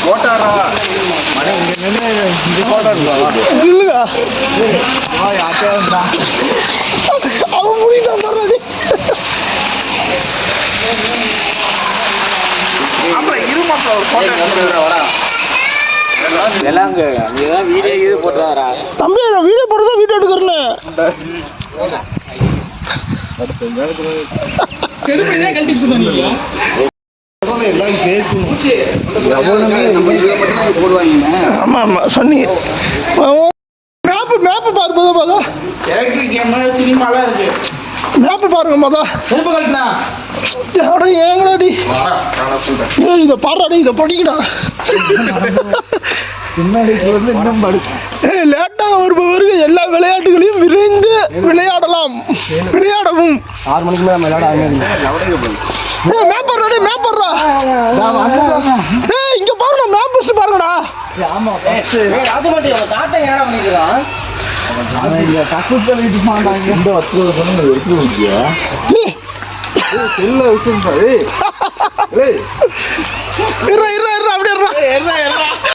போட்டாரா மணி இங்க நின்று இந்த போட்டோ இல்லையா அவன் முடியல மறுபடி அப்புறம் இருமாப்பில் ஒரு போட்டோ வரா விளாங்கு நீதான் வீடியோ இது போட்டுறாரா தம்பி நான் வீடியோ போடுறதா வீடியோ எடுக்கிறேன் எல்லாம் கேட்கணும் போடுவாங்க ஆமா ஆமா சொன்னீங்க மேப்பு மேப்பு பாரு மொதா எலக்ட்ரிக் கேம் சினிமாலாம் இருக்கு மேப்பு பாருங்க மொதா செருப்பு கட்டினா ஏங்கடாடி இதை பாடுறாடி இதை படிக்கடா பின்னாடி இன்னும் லேட்டா வருபவர்கள் எல்லா விளையாட்டுகளையும் விரைந்து விளையாடலாம் விளையாடவும் 6 மணிக்கு மேலே விளையாட மேப்படுறாடி மேப்படுறா இங்க பாருங்க மேப் பஸ் பாருங்கடா அப்படியே